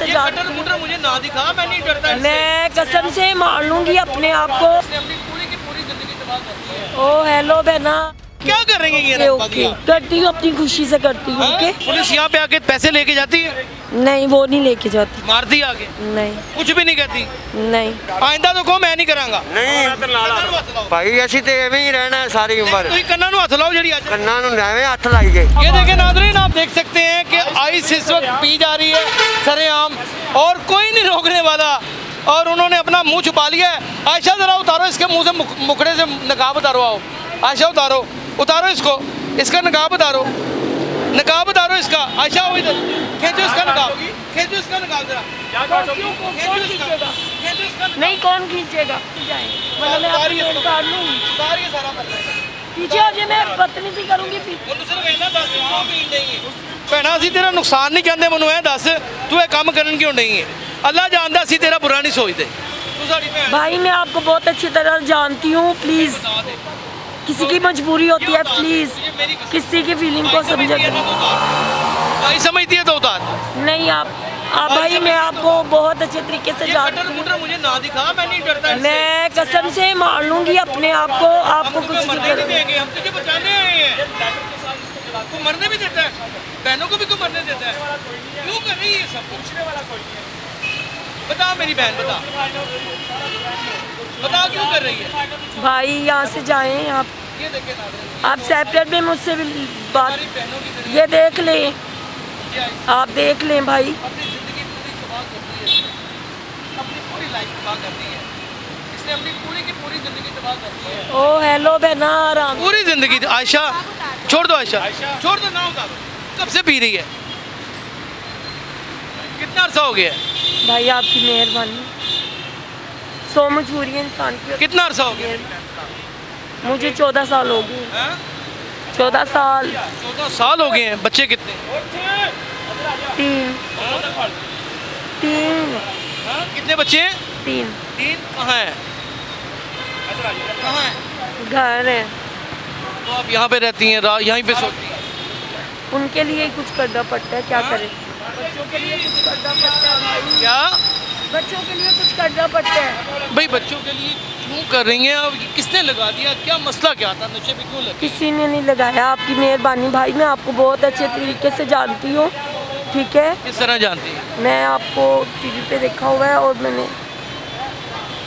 से जानती हूँ। मुझे ना दिखा, मैं नहीं डरता। मैं कसम से मार लूंगी अपने आप को। अपनी पूरी की पूरी जिंदगी तबाह करती है। ओ हेलो बहना, क्या कर रही है ये ओके करती हूँ, अपनी खुशी से करती हूँ। ओके पुलिस यहाँ पे आके पैसे लेके जाती है, नहीं वो नहीं लेके जाती। मारती है आगे, नहीं कुछ भी नहीं कहती। नहीं आइंदा तो कहो मैं नहीं करांगा। नहीं ਭਾਈ ਅਸੀਂ ਤੇ ਐਵੇਂ ਹੀ ਰਹਿਣਾ ਹੈ ਸਾਰੀ ਉਮਰ। ਤੁਸੀਂ ਕੰਨਾਂ ਨੂੰ ਹੱਥ ਲਾਓ ਜਿਹੜੀ ਅੱਜ। ਕੰਨਾਂ ਨੂੰ ਐਵੇਂ ਹੱਥ ਲਾਈਏ। ये देखें नाज़रीन, आप देख सकते हैं कि आइस इस वक्त पी जा रही है सरेआम और कोई नहीं रोकने वाला, और उन्होंने अपना मुंह छुपा लिया है। आयशा जरा उतारो इसके मुंह से मुखड़े से नकाब उतारो। आओ आयशा उतारो इसको, इसका नकाब उतारो इसका। आयशा हो इधर, खींचो इसका नकाब जरा। खींचो इसका नकाब। नहीं कौन खींचेगा? मतलब मैं उतारिए अपनी इसको। उतार लूंगी। उतारिए सारा पल्ला। पीछे आ जाए, मैं बदतमीजी करूंगी फिर। ਭੈਣਾ ਅਸੀਂ ਤੇਰਾ ਨੁਕਸਾਨ ਨਹੀਂ ਚਾਹੁੰਦੇ, ਮੈਨੂੰ ਇਹ ਦੱਸ ਤੂੰ ਇਹ ਕੰਮ ਕਰਨ ਕਿਉਂ ਨਹੀਂ ਹੈ? ਅੱਲਾ ਜਾਣਦਾ ਅਸੀਂ ਤੇਰਾ ਬੁਰਾ ਨਹੀਂ ਸੋਚਦੇ। ਤੂੰ ਸਾਡੀ ਭੈਣ भाई मैं आपको बहुत अच्छी तरह जानती हूँ, प्लीज बता दे। किसी की मजबूरी होती है, प्लीज मेरी कसम। किसी की फीलिंग को समझा करो। भाई समझती है तो उतार। नहीं आप भाई मैं आपको बहुत अच्छे तरीके से जानती हूँ। मुझे ना दिखा, मैं नहीं डरता। मैं कसम से मार लूंगी अपने आप को, आपको कुछ नहीं मरने नहीं करूँगी। देंगे, हम तुझे बचाने आए हैं। तू मरने भी देता है, बहनों को भी तू मरने देता है, क्यों कर रही है ये सब? पूछने वाला कोई नहीं है। बता मेरी बहन, बता क्यों कर रही है? भाई यहाँ से जाएं आप। ये देखे नाज़रीन, आप सेपरेट में मुझसे भी बात, हमारी बहनों की तरह ये देख लें, ये आई, आप देख लें भाई। अपनी ज़िंदगी पूरी तबाह कर दी है, अपनी पूरी लाइफ तबाह कर दी है इसने, अपनी पूरी की पूरी ज़िंदगी तबाह कर दी है। ओ हेलो बहना, आराम। पूरी ज़िंदगी। आयशा छोड़ दो, आयशा छोड़ दो, ना उतारो। कब से पी रही है? कितना अर्सा हो गया है? भाई आपकी मेहरबानी, सो मजबूरी है इंसान की। कितना अर्सा हो गया? मुझे 14 साल हो गए। हाँ? 14 साल। 14 साल हो गए हैं। बच्चे कितने? 3 हाँ? कितने बच्चे हैं? 3 3। कहाँ हैं? कहाँ हैं? घर है, तो आप यहाँ पे रहती हैं, यहीं पे सोती हैं? उनके लिए कुछ करना पड़ता है, क्या करें? बच्चों के लिए कुछ करना पड़ता है भाई, क्या बच्चों के लिए कुछ करना पड़ता है। भाई बच्चों के लिए क्यों कर रही हैं? अब किसने लगा दिया? क्या मसला क्या था? नशे पे क्यों लगे? किसी ने नहीं लगाया, आपकी मेहरबानी भाई। मैं आपको बहुत अच्छे तरीके से जानती हूँ, ठीक है? किस तरह जानती हैं? मैं आपको टीवी पे देखा हुआ है, और मैंने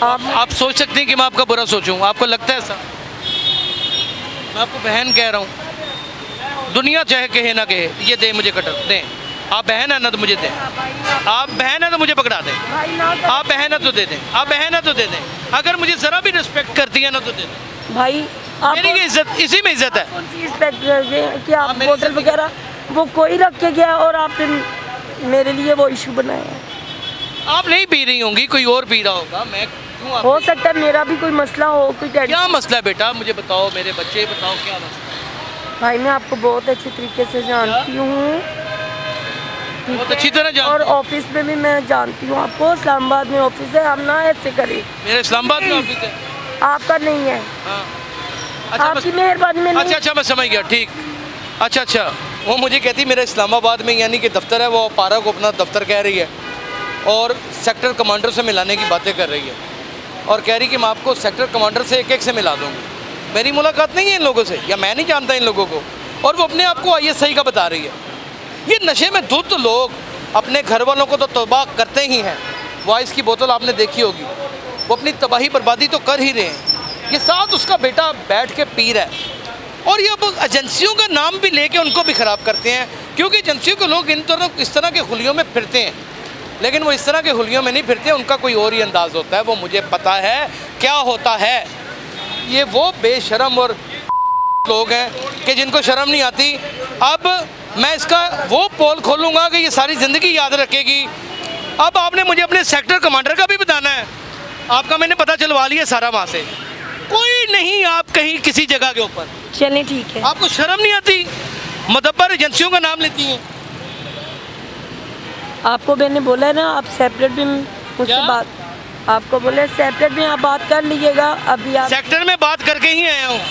आप सोच सकते हैं कि मैं आपका बुरा सोचूं? आपको लगता है ऐसा? मैं आपको बहन कह रहा हूँ, दुनिया चाहे कहे ना कहे, ये दे मुझे कटर दें। आप बहन है ना तो मुझे दें, आप बहन है तो मुझे पकड़ा दें, भाई ना कर- आप बहन है तो दे दें, आप बहन है तो दे दें। अगर मुझे ज़रा भी रिस्पेक्ट करती है ना तो दे दें। भाई आप मेरी ये इज्जत, इसी में इज्जत है। कौन सी रिस्पेक्ट करते हैं कि आप मेरी बोतल जिंदगी- वगैरह वो कोई रख के गया और आपने मेरे लिए वो इशू बनाया है? आप नहीं पी रही होंगी, कोई और पी रहा होगा, मैं क्यों आप? हो सकता है मेरा भी कोई मसला हो, कोई टेंशन। क्या मसला है बेटा? मुझे बताओ, मेरे बच्चे बताओ क्या मसला है? भाई मैं आपको बहुत अच्छे तरीके से जानती हूँ, ठीक बहुत है? अच्छी तरह जानती और ऑफिस में भी मैं जानती हूँ आपको। इस्लामाबाद में ऑफिस है, हम ना ऐसे करें। मेरे इस्लामाबाद में ऑफिस है। आपका नहीं है, हाँ। अच्छा आपकी बस- मेहरबानी में नहीं। अच्छा मैं समझ गया, ठीक। अच्छा वो मुझे कहती मेरा इस्लामाबाद में यानी कि दफ्तर है, वो पारा को अपना दफ्तर कह रही है और सेक्टर कमांडर से मिलाने की बातें कर रही है, और कह रही कि मैं आपको सेक्टर कमांडर से एक से मिला दूँगी। मेरी मुलाकात नहीं है इन लोगों से, या मैं नहीं जानता इन लोगों को, और वो अपने आप को ISI का बता रही है। ये नशे में धुत लोग अपने घर वालों को तो तबाह करते ही हैं। वॉइस की बोतल आपने देखी होगी, वो अपनी तबाही बर्बादी तो कर ही रहे हैं, ये साथ उसका बेटा बैठ के पी रहा है, और ये अब एजेंसियों का नाम भी लेके उनको भी ख़राब करते हैं, क्योंकि एजेंसियों के लोग इस तरह के हुलियों में फिरते हैं, लेकिन वो इस तरह के हुलियों में नहीं फिरते, उनका कोई और ही अंदाज़ होता है। वो मुझे पता है क्या होता है। ये वो बेशरम और लोग हैं कि जिनको शर्म नहीं आती। अब मैं इसका वो पोल खोलूँगा कि ये सारी ज़िंदगी याद रखेगी। अब आपने मुझे अपने सेक्टर कमांडर का भी बताना है, आपका मैंने पता चलवा लिया सारा वहाँ से। कोई नहीं, आप कहीं किसी जगह के ऊपर, चलिए ठीक है। आपको शर्म नहीं आती? मुदब्बर एजेंसियों का नाम लेती हैं। आपको मैंने बोला है ना, आप सेपरेट भी मुझसे क्या? बात, आपको बोले सेपरेट में आप बात कर लीजिएगा। अभी आप सेक्टर में बात करके ही आया हूँ,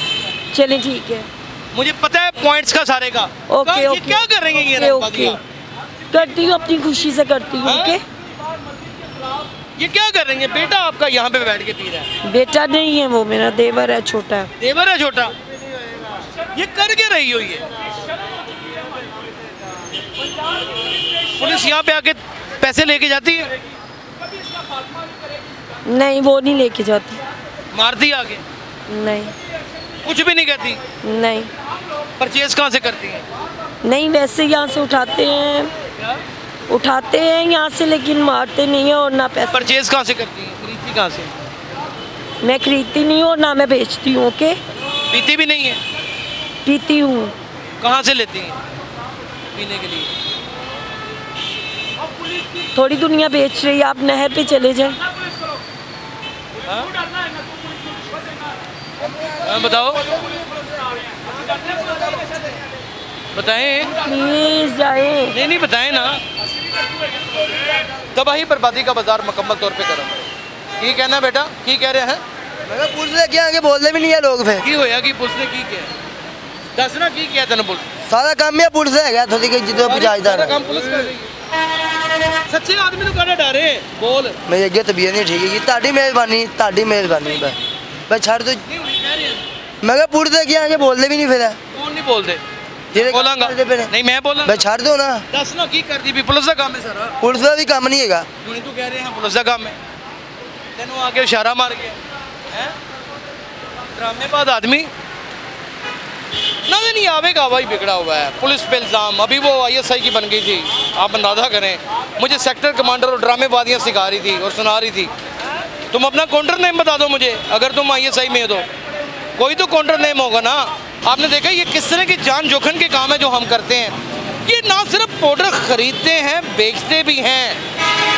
चलिए ठीक है, मुझे पता है पॉइंट्स का सारे का। ओके ये ओके क्या कर रही हैं ये ओके, रंगबाजियाँ? करती हूँ, अपनी खुशी से करती हूँ। हाँ? ओके ये क्या कर रही है? बेटा आपका यहाँ पे बैठ के पी रहा है। बेटा नहीं है वो, मेरा देवर है छोटा। देवर है छोटा। ये कर क्या रही हो ये? पुलिस यहाँ पे आके पैसे लेके जाती है? नहीं, वो नहीं लेके जाती। मारती है आगे? नहीं कुछ भी नहीं कहती? नहीं परचेज कहाँ से करती है? नहीं, वैसे यहाँ से उठाते हैं यहाँ से, लेकिन मारते नहीं है और ना पैसे। परचेज कहाँ से करती है? खरीदती कहाँ से? मैं खरीदती नहीं हूँ और ना मैं बेचती हूँ। ओके, पीती भी नहीं है? पीती हूँ। कहाँ से लेती हैं पीने के लिए? थोड़ी दुनिया बेच रही है, आप नहर पे चले जाएं। हाँ, बताओ, बताएं। प्लीज जाएं। नहीं बताएं ना। तबाही बर्बादी का बाजार मुकम्मल तौर पे करो। की कहना बेटा, की कह रहे हैं? मैं पुलिस लेके आगे बोलते भी नहीं है लोग फिर की होया कि पुलिस ने की किया? दस ना की किया तेन पुलिस? सारा काम ही पुलिस है गया थोड़ी जिद्दों पुजाजदार सारा काम पुलिस कर रही है। सच्चे आदमी ਨੂੰ ਕਾਹਦਾ ਡਰ ਹੈ? बोल। मेरी अगे तबीयत नहीं ठीक है, ਤੁਹਾਡੀ ਮਿਹਰਬਾਨੀ बस छड़ दो। मैं क्या पुलिस लेके आगे बोलते भी नहीं फिर कौन नहीं बोलते? ਜਿਹਦੇ बोलांगा ਕਰਦੇ ਪਏ ਨੇ। नहीं मैं बोला। बस छड़ दो ना, दस ना की करदी भी पुलिस ਦਾ ਕੰਮ ਹੈ ਸਾਰਾ। पुलिस का भी काम नहीं है। ਹੁਣ ਤੂੰ ਕਹਿ ਰਿਹਾ ਪੁਲਿਸ ਦਾ ਕੰਮ ਹੈ, ਤੈਨੂੰ ਆ ਕੇ ਇਸ਼ਾਰਾ ਮਾਰ ਗਿਆ ਹੈ? ड्रामेबाज आदमी नजर नहीं आवेगा, वही बिगड़ा हुआ है। पुलिस पे इल्ज़ाम, अभी वो ISI की बन गई थी, आप अंदाज़ा करें। मुझे सेक्टर कमांडर और ड्रामेबाजियाँ सिखा रही थी और सुना रही थी। तुम अपना काउंटर नेम बता दो मुझे, अगर तुम ISI में हो तो कोई तो काउंटर नेम होगा ना। आपने देखा ये किस तरह की जान जोखिम के काम है जो हम करते हैं। ये ना सिर्फ पाउडर खरीदते हैं, बेचते भी हैं।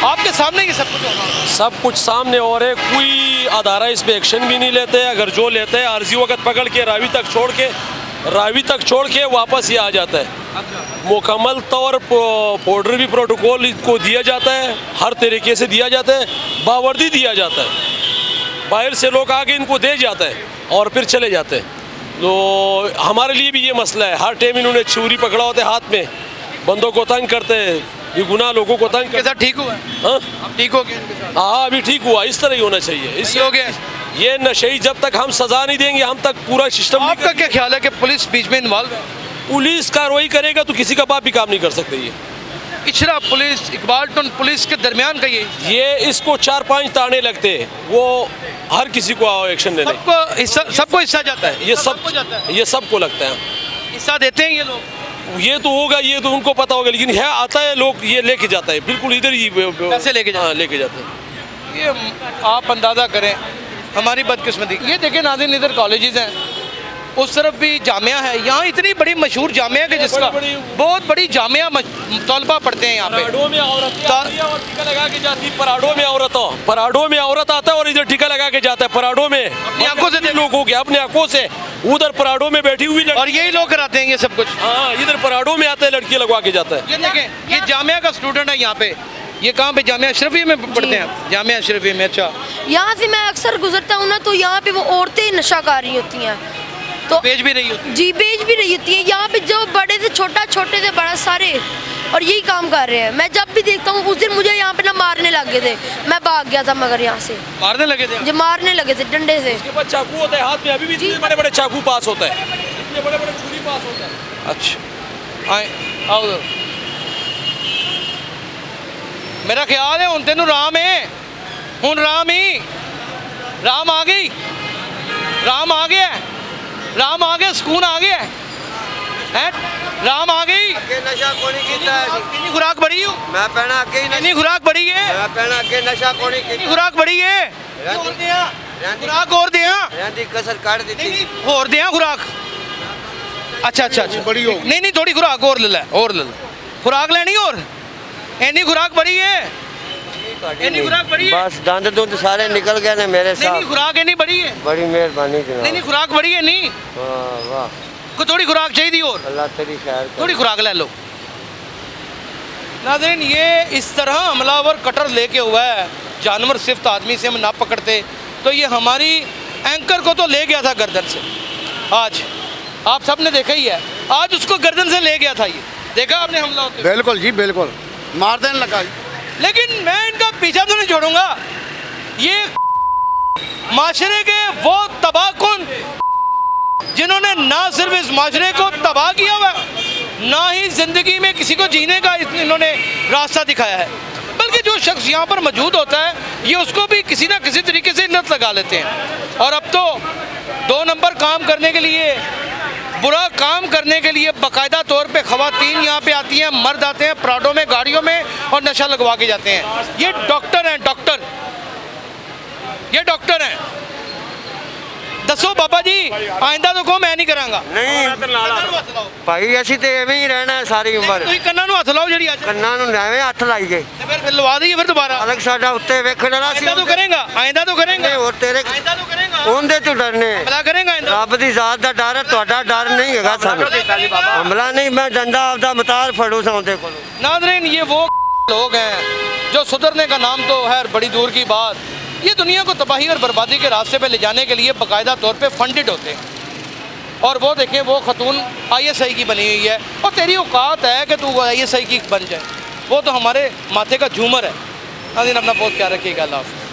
आपके सामने ये सब कुछ होगा। सब कुछ सामने हो रहे, कोई अदारा इस पे एक्शन भी नहीं लेते। अगर जो लेते हैं अर्जी वक्त पकड़ के रावी तक छोड़ के वापस ये आ जाता है। मुकम्मल तौर पाउडर भी प्रोटोकॉल इसको दिया जाता है, हर तरीके से दिया जाता है, बावर्दी दिया जाता है। बाहर से लोग आके इनको दे जाता है और फिर चले जाते हैं। तो हमारे लिए भी ये मसला है, हर टाइम इन्होंने छुरी पकड़ा होता है हाथ में, बंदों को तंग करते हैं, बेगुनाह लोगों को तंग के साथ ठीक हुआ है? हाँ अब ठीक हो गया इनके साथ? हाँ अभी ठीक हुआ, इस तरह ही होना चाहिए। इससे हो गया। ये नशेई जब तक हम सजा नहीं देंगे, हम तक पूरा सिस्टम नहीं आपका क्या ख्याल है कि पुलिस बीच में इन्वॉल्व है? पुलिस कार्रवाई करेगा तो किसी का बाप भी काम नहीं कर सकते। ये इचरा पुलिस, इकबाल टन पुलिस के दरमियान का ये इसको 4-5 ताने लगते हैं, वो हर किसी को आओ एक्शन लेने, सबको हिस्सा जाता है। ये सबको जाता है, ये सबको लगता है। हिस्सा देते हैं ये लोग। ये तो होगा, ये तो उनको पता होगा, लेकिन है आता है लोग ये लेके जाता है, बिल्कुल इधर ही पैसे लेके जाते हैं। लेके जाते हैं। ये आप अंदाज़ा करें हमारी बदकिस्मती। ये देखें नाज़रीन, इधर कॉलेजेस हैं, उस तरफ भी जामिया है। यहाँ इतनी बड़ी मशहूर जामिया है कि जिसका बहुत बड़ी जामिया तलबा पढ़ते हैं यहाँ पे। पराडों में औरत आती है और टीका लगा के जाती है। पराडों में औरत आता है और इधर टीका लगा के जाता है। पराडों में अपनी आंखों से लोगों के अपनी आंखों से उधर पराडों में बैठी हुई और यही लोग कराते हैं ये सब कुछ। हाँ इधर पराडों में आता है, लड़की लगवा के जाता है। ये देखें, ये जामिया का स्टूडेंट है यहाँ पे। ये कहाँ पे? जामिया अशरफिया में पढ़ते हैं? जामिया अशरफिया में। अच्छा, यहाँ से मैं अक्सर गुजरता हूँ ना, तो यहाँ पे वो औरतें नशा कर रही होती हैं, तो बेच भी रही होती? जी बेच भी रही होती है। यहाँ पे जो बड़े से छोटा, छोटे से बड़ा सारे और यही काम कर रहे हैं। मैं जब भी देखता हूँ, उस दिन मुझे यहाँ पे ना मारने लग गए थे, मैं भाग गया था, मगर यहाँ से मारने लगे थे? जो मारने लगे थे डंडे से। उसके बाद चाकू होता है हाथ में, अभी भी इतने बड़े बड़े चाकू पास होता है, इतने बड़े बड़े छुरी पास होता है। अच्छा आए आओ उधर। मेरा ख्याल है हुण तेनू राम है, हुण राम ही राम आ गई, राम आ गया, राम आ गया, सुकून आ गया है, राम आ गई। नशा कोनी कीता है, कितनी खुराक बढ़ी हो? मैं पहना अगे ही कितनी खुराक बढ़ी है? मैं पहना अगे नशा कोनी कितनी कीता। खुराक बढ़ी है? रहती- खुराक और दिया? रहती कसर काट दी नहीं और दिया खुराक। अच्छा अच्छा अच्छा बड़ी हो। नहीं थोड़ी खुराक और ले ले, और ले ले। खुराक लेनी और इतनी खुराक बढ़ी है, इतनी खुराक बढ़ी है? बस दंद दुंद सारे निकल गए ने मेरे नहीं साथ। खुराक इतनी बढ़ी है? बड़ी मेहरबानी नहीं जनाब। खुराक बढ़ी है नहीं? वाह वाह, को थोड़ी खुराक चाहिए और अल्लाह तेरी खैर करे। थोड़ी खुराक ले लो। नाज़रीन, ये इस तरह हमलावर कटर लेके हुआ है, जानवर सिर्फ आदमी से हम ना पकड़ते तो ये हमारी एंकर को तो ले गया था गर्दन से। आज आप सब ने देखा ही है, आज उसको गर्दन से ले गया था। ये देखा आपने हमला होते हुए? बिल्कुल जी बिल्कुल, मार देने लगा जी। लेकिन मैं इनका पीछा तो नहीं छोड़ूंगा। ये माशरे के वो तबाहकुन जिन्होंने ना सिर्फ इस माशरे को तबाह किया हुआ ना ही ज़िंदगी में किसी को जीने का इन्होंने रास्ता दिखाया है, बल्कि जो शख्स यहाँ पर मौजूद होता है ये उसको भी किसी ना किसी तरीके से लत लगा लेते हैं। और अब तो 2 नंबर काम करने के लिए, बुरा काम करने के लिए बाकायदा तौर पे ख़वातीन यहाँ पे आती हैं, मर्द आते हैं प्राडों में, गाड़ियों में और नशा लगवा के जाते हैं। ये डॉक्टर हैं, डॉक्टर, ये डॉक्टर हैं। दसो बाबा जी, आइंदा तो को मैं नहीं करांगा। नहीं ਭਾਈ ਅਸੀਂ ਤੇ ਐਵੇਂ ਹੀ ਰਹਿਣਾ ਹੈ ਸਾਰੀ ਉਮਰ। ਤੁਸੀਂ ਕੰਨਾਂ ਨੂੰ ਹੱਥ ਲਾਓ ਜਿਹੜੀ ਅੱਜ ਕੰਨਾਂ ਨੂੰ ਐਵੇਂ ਹੱਥ ਲਾਈਏ ਤੇ ਫਿਰ ਲਵਾ ਦਈਏ ਫਿਰ ਦੁਬਾਰਾ। ਅਲੱਗ ਸਾਡਾ ਉੱਤੇ ਵੇਖਣ ਵਾਲਾ ਸੀ। ਆਇੰਦਾ तो करेगा, आइंदा तो करेगा, ਹੋਰ ਤੇਰੇ आइंदा तो करेगा, ਉਹਦੇ ਤੋਂ ਡਰਨੇ भला करेगा आइंदा। ਰੱਬ ਦੀ ਜ਼ਾਤ ਦਾ ਡਰ ਹੈ, ਤੁਹਾਡਾ ਡਰ ਨਹੀਂ ਹੈਗਾ ਸਾਨੂੰ। ਹਮਲਾ ਨਹੀਂ, ਮੈਂ ਡੰਡਾ ਆਪਦਾ ਮਤਾਰ ਫੜੂ ਸੌਂਦੇ ਕੋਲੋਂ। नादरीन, ये वो लोग हैं जो सुधरने का नाम तो है बड़ी दूर की बात, ये दुनिया को तबाही और बर्बादी के रास्ते पे ले जाने के लिए बाकायदा तौर पे फंडेड होते हैं। और वो देखें, वो खतून ISI की बनी हुई है और तेरी औकात है कि तू ISI की बन जाए, वो तो हमारे माथे का झूमर है। नाज़रीन, अपना बहुत ख्याल रखिएगा। अल्लाह हाफ़िज़।